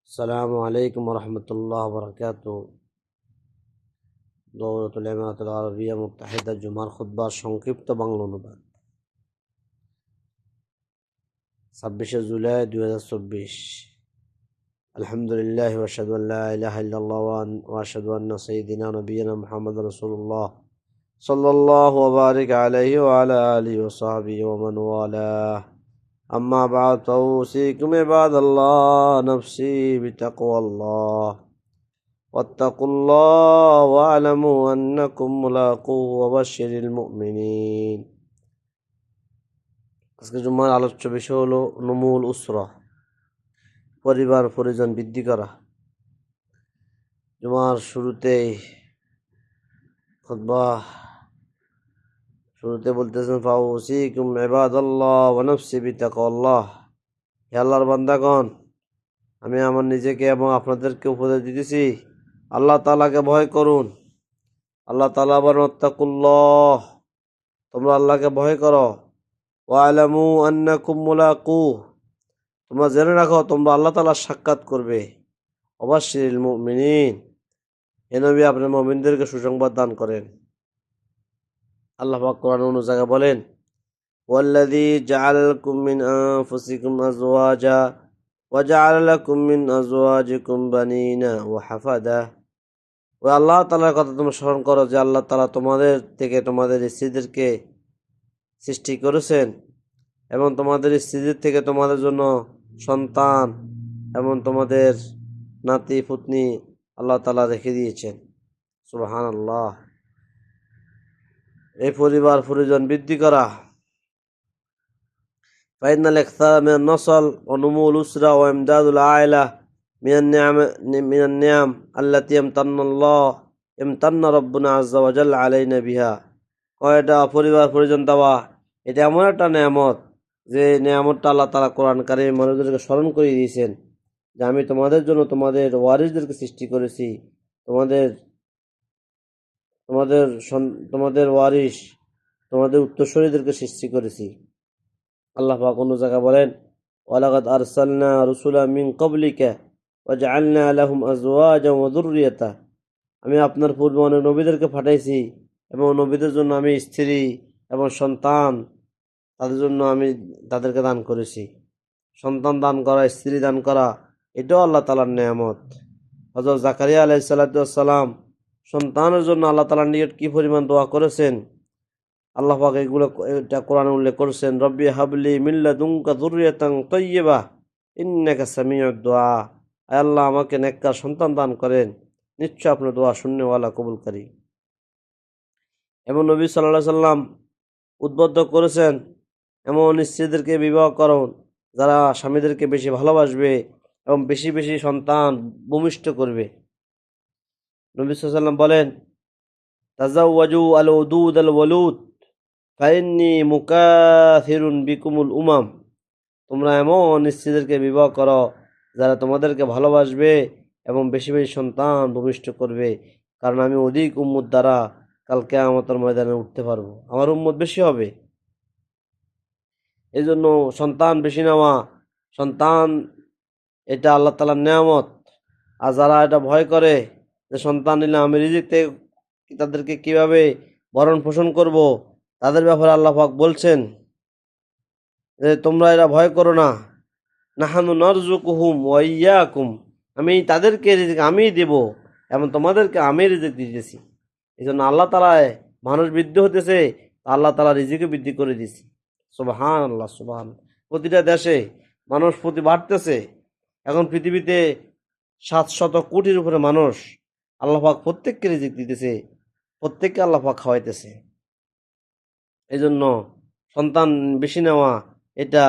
আসসালামু আলাইকুম রহমতুল্লাহ বরকাত। দৌলতুল ইমারাতুল আরবিয়া মুত্তাহিদা জুমার খুতবার সংক্ষিপ্ত বাংলা অনুবাদ 26 জুলাই 2024। আলহামদুলিল্লাহ ওয়া আশহাদু আল্লা ইলাহা ইল্লাল্লাহ ওয়া আশহাদু আন্না সাইয়্যিদানা নবিয়্যিনা মুহাম্মাদুর রাসূলুল্লাহ সাল্লাল্লাহু ওয়া বারাকা আলাইহি ওয়া আলা আলিহি ওয়া সাহবিহি ওয়া মান ওয়ালাহ। আম্মা বা'দ ফাউসিকুম ইবাদাল্লাহ নাফসি বিতাকওয়াল্লাহ واتقوا الله واعلموا أنكم ملاقوه وبشر المؤمنين। আজকে জুমার আলোচ্য বিষয় হলো নুমুল উসরা, পরিবার পরিজন বৃদ্ধি করা। জুমার শুরুতে বলতেছেন ফাউসিকুম ইবাদাল্লাহ ওয়া নাফসি বিতাকওয়াল্লাহ। হে আল্লাহর বান্দাগণ, আমি আমার নিজেকে এবং আপনাদেরকে উপদেশ দিতেছি, আল্লাহ তাআলাকে ভয় করুন। আল্লাহ তাআলা বলেন ওয়াত্তাকুল্লাহ, তোমরা আল্লাহকে ভয় করো। ওয়ালামু আন্নাকুম মুলাকুহ, তোমরা জেনে রাখো তোমরা আল্লাহ তাআলার সাক্ষাৎ করবে। ওয়াবাশশিরিল মুমিনিন, হে নবী আপনি মুমিনদেরকে সুসংবাদ দান করেন। আল্লাহ পাক কোরআন অন্য জায়গায় বলেন ওয়াল্লাযী জাআলাকুম মিন আনফুসিকুম আজওয়াজা ওয়া জাআলা লাকুম মিন আজওয়াজিকুম বানিনা ওয়া হাফাদা। ওই আল্লাহ তাআলার কথা তোমরা স্মরণ করো যে আল্লাহ তাআলা তোমাদের থেকে তোমাদের স্ত্রীদেরকে সৃষ্টি করেছেন এবং তোমাদের স্ত্রীদের থেকে তোমাদের জন্য সন্তান এবং তোমাদের নাতি পুতনি আল্লাহ তাআলা রেখে দিয়েছেন। সুবহানাল্লাহ। এই পরিবার পরিজন বৃদ্ধি করা। ফাইনাল ইখতার মিনান নসল ওয়া নুমুল উসরা ওয়া ইমদাদুল আইলা মিনান নিয়াম আল্লাতী ইমতান্না রাব্বুনা আযজা ওয়া জাল্লা আলাইনা বিহা। কয়টা পরিবার পরিজন দেওয়া, এটা এমন একটা নেয়ামত যে নেয়ামতটা আল্লাহ তাআলা কোরআন কারীমে মানুষদেরকে স্মরণ করে দিয়েছেন যে আমি তোমাদের জন্য তোমাদের ওয়ারিসদেরকে সৃষ্টি করেছি, তোমাদের তোমাদের তোমাদের ওয়ারিস তোমাদের উত্তরসূরিদেরকে সৃষ্টি করেছি। আল্লাহ পাক অন্য জায়গায় বলেন ওয়ালাকাদ আরসালনা রুসুলা মিন ক্বাবলিকা ওয়া জাআলনা লাহুম আজওয়াজা ওয়া যুররিয়াতা। আমি আপনার পূর্বে অনেক নবীদেরকে পাঠাইছি এবং নবীদের জন্য আমি স্ত্রী এবং সন্তান তাদের জন্য আমি তাদেরকে দান করেছি। সন্তান দান করা, স্ত্রী দান করা, এটাও আল্লাহ তাআলার নেয়ামত। হযরত জাকারিয়া আলাইহিস সালাতু ওয়াস সালাম সন্তানের জন্য আল্লাহ তাআলার নিকট কি পরিমাণ দোয়া করেছেন, আল্লাহ পাক এগুলো এটা কোরআনে উল্লেখ করেছেন রব্বি হাবলি মিন লাদুনকা যুররিয়াতান তাইয়্যিবা ইন্নাকা সামিউদ দুআ। আয় আল্লাহ আমাকে নেককার সন্তান দান করেন, নিশ্চয় আপনার দোয়া শুননেওয়ালা কবুলকারী। এবং নবী সাল্লাল্লাহু আলাইহি সাল্লাম উদ্বুদ্ধ করেছেন এমন স্ত্রীদেরকে বিবাহ করুন যারা স্বামীদেরকে বেশি ভালোবাসবে এবং বেশি বেশি সন্তান ভূমিষ্ঠ করবে। নবী সাল্লাল্লাহু আলাইহি সাল্লাম বলেন তাজাওয়াজু আল উদুদ আল ওয়ালুদ ফাইন্নি মুকাথিরুন বিকুমুল উমাম। তোমরা এমন স্ত্রীদেরকে বিবাহ করো যারা তোমাদেরকে ভালোবাসবে এবং বেশি বেশি সন্তান ভূমিষ্ঠ করবে, কারণ আমি অধিক উম্মত দ্বারা কাল কিয়ামতের ময়দানে উঠতে পারবো, আমার উম্মত বেশি হবে। এই জন্য সন্তান বেশি নেওয়া, সন্তান এটা আল্লাহ তাআলার নেয়ামত। আর যারা এটা ভয় করে যে সন্তান নিলে আমি রিজিক থেকে তাদেরকে কিভাবে ভরণ পোষণ করব, তাদের ব্যাপারে আল্লাহ পাক বলছেন যে তোমরা এরা ভয় করো না, নাহানু নারযুকুহুম ওয়া ইয়্যাকুম, আমি তাদেরকে রিজিক আমিই দেব এবং তোমাদেরকে আমি রিজিক দিতেছি। এই জন্য আল্লাহ তাআলা মানুষ বৃদ্ধি হতেছে, আল্লাহ তাআলা রিজিকও বৃদ্ধি করে দিয়েছে। সুবহানাল্লাহ সুবহান। প্রতিটা দেশে মানুষ প্রতি বাড়তেছে। এখন পৃথিবীতে 700 কোটির উপরে মানুষ, আল্লাহ পাক প্রত্যেককে রিজিক দিতেছে, প্রত্যেককে আল্লাহ পাক খাওয়াইতেছে। এই জন্য সন্তান বেশি নেওয়া এটা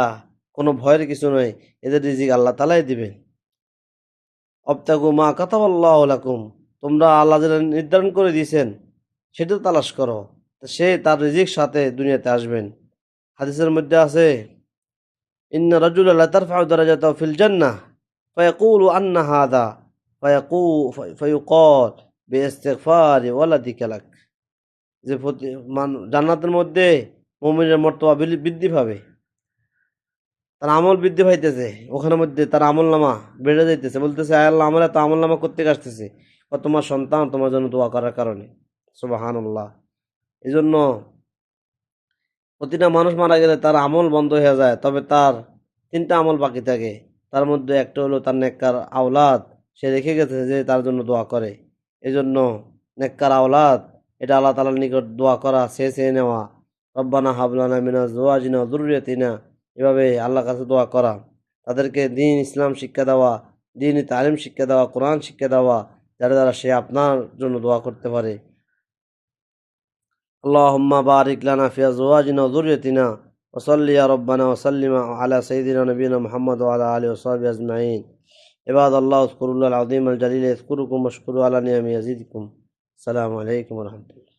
কোনো ভয়ের কিছু নয়, এদের রিজিক আল্লাহ তাআলাই দিবেন। অবতাগু মা কাতাবাল্লাহু লাকুম, তোমরা আল্লাহ যেটা নির্ধারণ করে দিয়েছেন সেটা তালাশ করো, সে তার রিজিক সাথে দুনিয়াতে আসবেন। হাদিসের মধ্যে আছে ইন্না রাজুলা লা তারফাউ দারাজাতাহু ফিল জান্নাহ ফায়াকুলু আন্না হাযা ফায়ুকাল বিইস্তিগফারি ওয়ালাদিকা লাক। যে জান্নাতের মধ্যে মুমিনের মর্তবা বৃদ্ধি পাবে। তার আমল বৃদ্ধি পাইতেছে, ওখানের মধ্যে তার আমল নামা বেড়ে যাইতেছে, বলতেছে আয় আল্লাহ আমার এত আমল নামা করতে আসতেছে, তোমার সন্তান তোমার জন্য দোয়া করার কারণে। সুবহানাল্লাহ। এই জন্য প্রতিটা মানুষ মারা গেলে তার আমল বন্ধ হয়ে যায়, তবে তার তিনটা আমল বাকি থাকে। তার মধ্যে একটা হলো তার নেককার আওলাদ, সে রেখে গেছে যে তার জন্য দোয়া করে। এই জন্য নেককার আওলাদ, এটা আল্লাহ তাআলার নিকট দোয়া করা, চেয়ে নেওয়া, রব্বানা হাবলানা মিনা জুওয়াজিনা যুররিয়াতিনা, এভাবে আল্লাহর কাছে দোয়া করা, তাদেরকে দ্বীন ইসলাম শিক্ষা দেওয়া, দ্বীনি তালিম শিক্ষা দেওয়া, কোরআন শিক্ষা দেওয়া, যার দ্বারা সে আপনার জন্য দোয়া করতে পারে। اللهم بارك لنا في أزواجنا وذريتنا، وصل يا ربنا وسلم على سيدنا نبينا محمد وعلى آله وصحبه أجمعين. عباد الله اذكروا الله العظيم الجليل يذكركم واشكروا على نعمه يزيدكم. السلام عليكم ورحمة الله.